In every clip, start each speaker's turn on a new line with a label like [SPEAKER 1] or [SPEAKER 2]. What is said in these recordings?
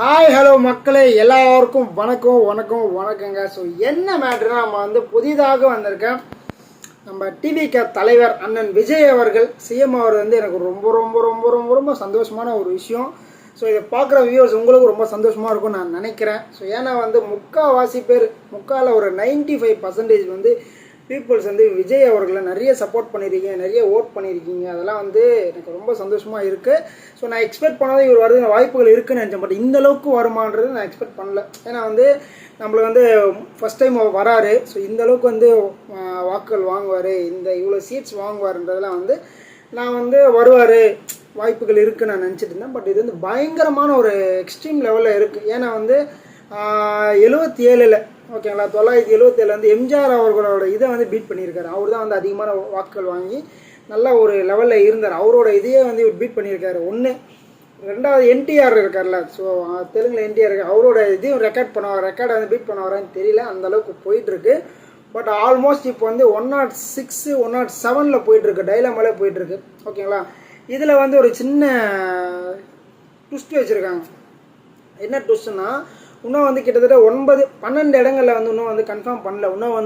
[SPEAKER 1] Hi hello மக்களே, எல்லாருக்கும் வணக்கங்க. ஸோ என்ன மேட்ருனா, நம்ம புதிதாக வந்திருக்கேன் நம்ம டிவிகே தலைவர் அண்ணன் விஜய் அவர்கள் சிஎம் அவர் எனக்கு ரொம்ப ரொம்ப ரொம்ப ரொம்ப ரொம்ப சந்தோஷமான ஒரு விஷயம். ஸோ இதை பார்க்குற வியூவர்ஸ் உங்களுக்கு ரொம்ப சந்தோஷமாக இருக்கும்னு நான் நினைக்கிறேன். ஸோ ஏன்னா முக்கால்வாசி பேர் ஒரு 95% பீப்புள்ஸ் விஜய் அவர்களை நிறைய சப்போர்ட் பண்ணியிருக்கீங்க, நிறைய ஓட் பண்ணியிருக்கீங்க. அதெல்லாம் எனக்கு ரொம்ப சந்தோஷமாக இருக்குது. ஸோ நான் எக்ஸ்பெக்ட் பண்ணாத இவர் வருது வாய்ப்புகள் இருக்குன்னு நினச்சேன். பட் இந்த அளவுக்கு வருமானது நான் எக்ஸ்பெக்ட் பண்ணல. ஏன்னா நம்மளுக்கு ஃபஸ்ட் டைம் வராரு. ஸோ இந்த அளவுக்கு வாக்குகள் வாங்குவார், இவ்வளோ சீட்ஸ் வாங்குவார்ன்றதெல்லாம் நான் வருவார், வாய்ப்புகள் இருக்குன்னு நான் நினச்சிட்டு இருந்தேன். பட் இது பயங்கரமான ஒரு எக்ஸ்ட்ரீம் லெவலில் இருக்குது. ஏன்னா 77 ஓகேங்களா, 977 எம்ஜிஆர் அவர்களோட இதை பீட் பண்ணியிருக்காரு. அவர் தான் அதிகமான வாக்குகள் வாங்கி நல்ல ஒரு லெவலில் இருந்தார். அவரோட இதையே பீட் பண்ணியிருக்காரு. ஒன்று. ரெண்டாவது என்டிஆர் இருக்கார்ல, ஸோ தெலுங்கில் என்டிஆர் இருக்கார். அவரோட இதையும் ரெக்கார்டை பீட் பண்ணுவாரான்னு தெரியல, அந்தளவுக்கு போயிட்டுருக்கு. பட் ஆல்மோஸ்ட் இப்போ 106 107 போயிட்டுருக்கு, டைலாமாலே போயிட்டுருக்கு. ஓகேங்களா, இதில் ஒரு சின்ன ட்விஸ்ட் வச்சுருக்காங்க. என்ன ட்விஸ்ட்னா, இன்னும் கிட்டத்தட்ட 9-12 இடங்களில் இன்னும் கன்ஃபார்ம் பண்ணல. இன்னும்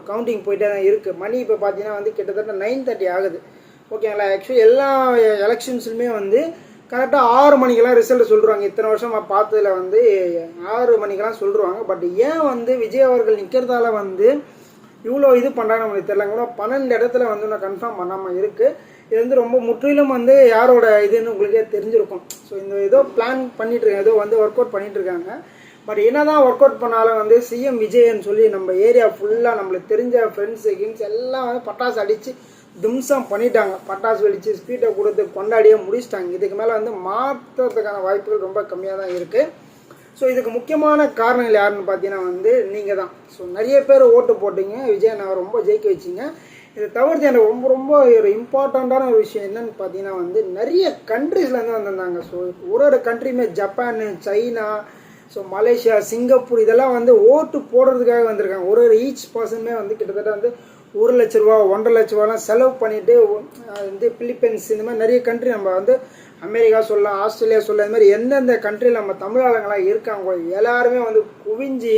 [SPEAKER 1] கவுண்டிங் போயிட்டே தான் இருக்குது. மணி இப்போ பார்த்தீங்கன்னா கிட்டத்தட்ட 9:30 ஆகுது. ஓகேங்களா, ஆக்சுவலி எல்லா எலெக்ஷன்ஸுமே கரெக்டாக 6 மணிக்கெல்லாம் ரிசல்ட் சொல்லிடுவாங்க. இத்தனை வருஷம் பார்த்ததில் 6 மணிக்கெல்லாம் சொல்லிடுவாங்க. பட் ஏன் விஜய் அவர்கள் நிற்கிறதால இவ்வளோ இது பண்ணுறாங்க நம்மளுக்கு தெரியல. கூட 12 இடத்துல நான் கன்ஃபார்ம் பண்ணாமல் இருக்குது. இது ரொம்ப முற்றிலும் யாரோட இதுன்னு உங்களுக்கே தெரிஞ்சிருக்கும். ஸோ ஏதோ பிளான் பண்ணிட்டுருக்காங்க, ஏதோ ஒர்க் அவுட் பண்ணிகிட்ருக்காங்க. பட் என்ன தான் ஒர்க் அவுட் பண்ணாலும் சிஎம் விஜய்ன்னு சொல்லி நம்ம ஏரியா ஃபுல்லாக நம்மளுக்கு தெரிஞ்ச ஃப்ரெண்ட்ஸ் எல்லாம் பட்டாசு அடித்து தும்சம் பண்ணிட்டாங்க. பட்டாசு வெடித்து ஸ்பீட்டை கொடுத்து கொண்டாடியே முடிச்சிட்டாங்க. இதுக்கு மேலே மாற்றத்துக்கான வாய்ப்புகள் ரொம்ப கம்மியாக தான் இருக்குது. ஸோ இதுக்கு முக்கியமான காரணங்கள் யாருன்னு பார்த்தீங்கன்னா நீங்கள் தான். ஸோ நிறைய பேர் ஓட்டு போட்டிங்க, விஜய் நான் ரொம்ப ஜெயிக்க வச்சிங்க. இதை தவிர்த்து எனக்கு ரொம்ப ரொம்ப ஒரு இம்பார்ட்டண்ட்டான ஒரு விஷயம் என்னன்னு பார்த்தீங்கன்னா நிறைய கண்ட்ரீஸ்லேருந்து வந்திருந்தாங்க. ஸோ ஒரு கண்ட்ரியுமே Japan, China, so Malaysia, Singapore இதெல்லாம் ஓட்டு போடுறதுக்காக வந்திருக்காங்க. ஒரு ஈச் பர்சனுமே கிட்டத்தட்ட 1 லட்ச ரூபா 1.5 லட்ச ரூபாலாம் செலவு பண்ணிவிட்டு பிலிப்பைன்ஸ் இந்த மாதிரி நிறைய கண்ட்ரி, நம்ம அமெரிக்கா சொல்லலாம், ஆஸ்திரேலியா சொல்லலாம், இது மாதிரி எந்தெந்த கண்ட்ரியில் நம்ம தமிழ் ஆளுங்களாம் இருக்காங்க எல்லாருமே குவிஞ்சி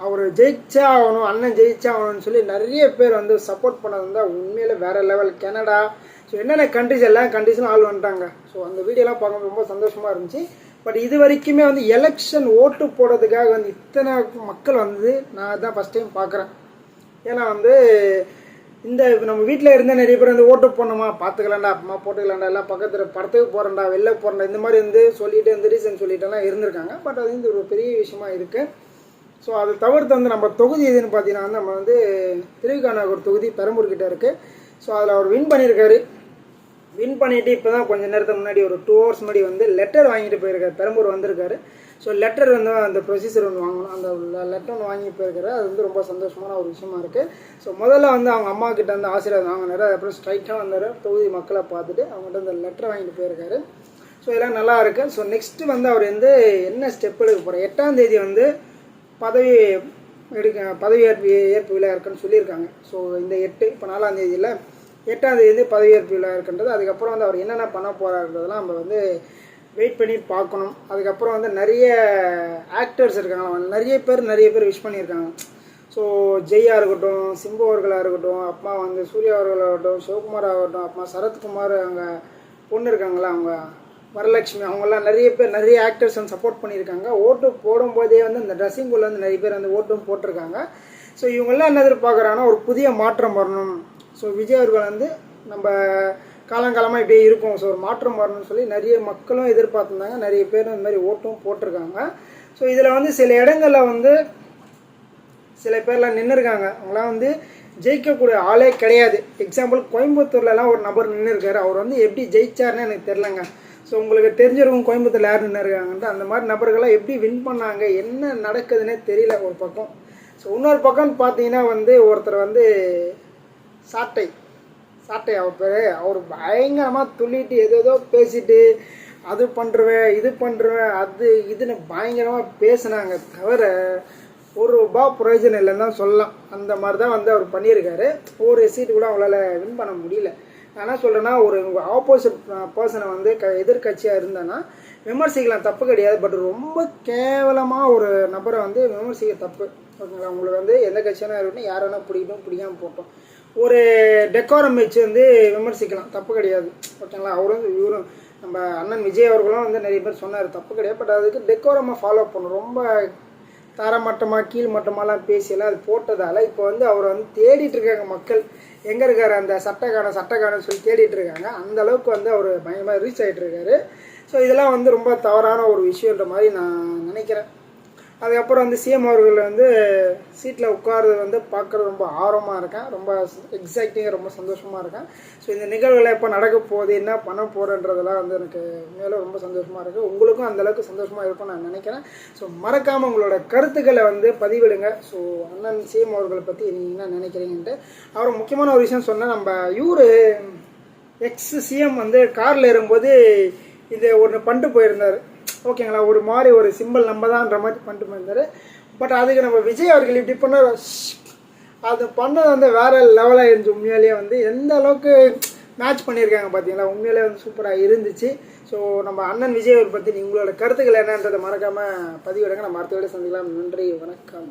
[SPEAKER 1] அவர் ஜெயிச்சா ஆகணும், அண்ணன் ஜெயிச்சா ஆகணும்னு சொல்லி நிறைய பேர் சப்போர்ட் பண்ணது உண்மையில வேறு லெவல். கனடா, ஸோ என்னென்ன கண்ட்ரிஸ் எல்லா கண்ட்ரிஸும் ஆள் வந்துட்டாங்க. ஸோ அந்த வீடியோலாம் பார்க்க ரொம்ப சந்தோஷமாக இருந்துச்சு. பட் இது வரைக்குமே எலெக்ஷன் ஓட்டு போடுறதுக்காக இத்தனை மக்கள் நான் தான் ஃபஸ்ட் டைம் பார்க்குறேன். ஏன்னா இந்த நம்ம வீட்டில் இருந்த நிறைய பேர் ஓட்டு போடணுமா, பார்த்துக்கலாண்டா, அம்மா போட்டுக்கலாண்டா, எல்லாம் பக்கத்தில் படத்துக்கு போகிறேன்டா, வெளில போகிறேன்டா, இந்த மாதிரி சொல்லிட்டு ரீசன் சொல்லிட்டுலாம் இருந்திருக்காங்க. பட் அது ஒரு பெரிய விஷயமா இருக்குது. ஸோ அதை தவிர்த்து நம்ம தொகுதி எதுன்னு பார்த்தீங்கன்னா நம்ம திருவிக்காநகர் தொகுதி பெரம்பூர்கிட்ட இருக்குது. ஸோ அதில் அவர் வின் பண்ணியிருக்காரு. வின் பண்ணிவிட்டு இப்போ தான் கொஞ்சம் நேரத்துக்கு முன்னாடி ஒரு 2 hours முன்னாடி லெட்டர் வாங்கிட்டு போயிருக்காரு. பெரம்பூர் வந்திருக்காரு. ஸோ லெட்டர் அந்த ப்ரொசீஜர் வாங்கணும், அந்த லெட்டர் வாங்கி போயிருக்காரு. அது ரொம்ப சந்தோஷமான ஒரு விஷயமா இருக்குது. ஸோ முதல்ல அவங்க அம்மா கிட்ட ஆசீர்வாதம் வாங்கினாரு. அப்புறம் ஸ்ட்ரைட்டாக வந்தார், தொகுதி மக்களை பார்த்துட்டு அவங்கள்ட்ட அந்த லெட்டர் வாங்கிட்டு போயிருக்காரு. ஸோ இதெல்லாம் நல்லா இருக்குது. ஸோ நெக்ஸ்ட்டு அவர் என்ன ஸ்டெப் எடுக்க போகிறார், 8ஆம் தேதி பதவியேற்பு விழா இருக்குன்னு சொல்லியிருக்காங்க. ஸோ இந்த 8 இப்போ 4ஆம் தேதியில் 8ஆம் தேதி பதவியேற்பு விழா இருக்குன்றது. அதுக்கப்புறம் அவர் என்னென்ன பண்ண போகிறாருன்றதெல்லாம் நம்ம வெயிட் பண்ணி பார்க்கணும். அதுக்கப்புறம் நிறைய ஆக்டர்ஸ் இருக்காங்க, நிறைய பேர் விஷ் பண்ணியிருக்காங்க. ஸோ ஜெயா இருக்கட்டும், சிம்பு அவர்களாக இருக்கட்டும், அப்பா சூர்யா அவர்களாகட்டும், சிவகுமார் ஆகட்டும், அப்பா சரத்குமார், அங்கே பொண்ணு இருக்காங்களா அவங்க வரலட்சுமி, அவங்கெல்லாம் நிறைய ஆக்டர்ஸ் சப்போர்ட் பண்ணியிருக்காங்க. ஓட்டு போடும்போதே இந்த ட்ரெஸ்ஸிங்குள்ளே நிறைய பேர் ஓட்டும் போட்டிருக்காங்க. ஸோ இவங்கெல்லாம் என்ன எதிர்பார்க்குறாங்கன்னா ஒரு புதிய மாற்றம் வரணும். ஸோ விஜய் அவர்கள் நம்ம காலங்காலமாக இப்படியே இருக்கும், ஸோ ஒரு மாற்றம் வரணும்னு சொல்லி நிறைய மக்களும் எதிர்பார்த்துருந்தாங்க. நிறைய பேரும் இந்த மாதிரி ஓட்டும் போட்டிருக்காங்க. ஸோ இதில் சில இடங்களில் சில பேர்லாம் நின்றுருக்காங்க. அவங்களாம் ஜெயிக்கக்கூடிய ஆளே கிடையாது. எக்ஸாம்பிள் கோயம்புத்தூர்லலாம் ஒரு நபர் நின்றுருக்காரு. அவர் எப்படி ஜெயிச்சாருன்னு எனக்கு தெரிலங்க. ஸோ உங்களுக்கு தெரிஞ்சிருக்கும் கோயம்புத்தூரில் யார் நின்றுருக்காங்கன்ட்டு. அந்த மாதிரி நபர்கள்லாம் எப்படி வின் பண்ணாங்க, என்ன நடக்குதுன்னே தெரியல ஒரு பக்கம். ஸோ இன்னொரு பக்கம் பார்த்தீங்கன்னா ஒருத்தர் சாட்டை அவர் பேர், அவர் பயங்கரமாக துள்ளிட்டு ஏதோ பேசிட்டு அது பண்ணுருவேன் இது பண்ணுருவேன் அது இதுன்னு பயங்கரமாக பேசினாங்க. தவிர ₹1 பிரயோஜனம் இல்லைன்னு தான் சொல்லலாம். அந்த மாதிரி தான் அவர் பண்ணியிருக்காரு. ஒரு சீட்டு கூட அவங்களால வின் பண்ண முடியல. நான் என்ன சொல்கிறேன்னா, ஒரு ஆப்போசிட் பர்சனை எதிர்கட்சியாக இருந்தானா விமர்சிக்கலாம், தப்பு கிடையாது. பட் ரொம்ப கேவலமாக ஒரு நபரை வந்து விமர்சிக்க தப்பு. ஓகேங்களா? உங்களுக்கு வந்து எந்த கட்சியான இருக்கட்டும், யார் வேணால் பிடிக்கட்டும், பிடிக்காமல் போட்டோம். ஒரு டெக்கோரம் வச்சு வந்து விமர்சிக்கலாம், தப்பு கிடையாது. ஓகேங்களா? அவரும் இவரும் நம்ம அண்ணன் விஜய் அவர்களும் வந்து நிறைய பேர் சொன்னார், தப்பு கிடையாது. பட் அதுக்கு டெக்கோரமாக ஃபாலோ பண்ணணும். ரொம்ப தரமட்டமாக கீழ் மட்டமாலாம் பேசியெல்லாம் அது போட்டதால் இப்போ வந்து அவரை வந்து தேடிட்டு இருக்காங்க மக்கள். எங்கே இருக்கார் அந்த சட்டைக்கான சொல்லி தேடிட்டு இருக்காங்க. அந்த அளவுக்கு வந்து அவர் பயங்கரமாக ரீச் ஆகிட்டு இருக்காரு. ஸோ இதெல்லாம் வந்து ரொம்ப தவறான ஒரு விஷயன்ற மாதிரி நான் நினைக்கிறேன். அதுக்கப்புறம் வந்து சிஎம் அவர்கள் வந்து சீட்டில் உட்கார்றது வந்து பார்க்குறது ரொம்ப ஆர்வமாக இருக்கேன், ரொம்ப எக்ஸைட்டிங்காக, ரொம்ப சந்தோஷமாக இருக்கேன். ஸோ இந்த நிகழ்வுகளை எப்போ நடக்க போகுது, என்ன பண்ண போகிறன்றதெல்லாம் வந்து எனக்கு மேலும் ரொம்ப சந்தோஷமாக இருக்குது. உங்களுக்கும் அந்தளவுக்கு சந்தோஷமாக இருக்கும்னு நான் நினைக்கிறேன். ஸோ மறக்காமல் உங்களோட கருத்துக்களை வந்து பதிவிடுங்க. ஸோ அண்ணன் சிஎம் அவர்களை பற்றி நீங்கள் என்ன நினைக்கிறீங்கன்ட்டு. அவர் முக்கியமான ஒரு விஷயம் சொன்னால், நம்ம இவர் எக்ஸ் சிஎம் வந்து காரில் ஏறும்போது இது ஒன்று பண்ணிட்டு போயிருந்தார். ஓகேங்களா? ஒரு மாதிரி ஒரு சிம்பிள் நம்ம தான்ன்ற மாதிரி பண்ணிட்டு போயிருந்தார். பட் அதுக்கு நம்ம விஜய் அவர்கள் இப்படி பண்ண அது பண்ணது வந்து வேறு லெவலாக இருந்துச்சு. உண்மையிலேயே வந்து எந்த அளவுக்கு மேட்ச் பண்ணியிருக்காங்க பார்த்தீங்களா? உண்மையிலே வந்து சூப்பராக இருந்துச்சு. ஸோ நம்ம அண்ணன் விஜய் அவர்கள் பற்றி உங்களோட கருத்துக்கள் என்னன்றதை மறக்காமல் பதிவிடுங்க. நம்ம அடுத்த வீடியோ சந்திக்கலாம். நன்றி, வணக்கம்.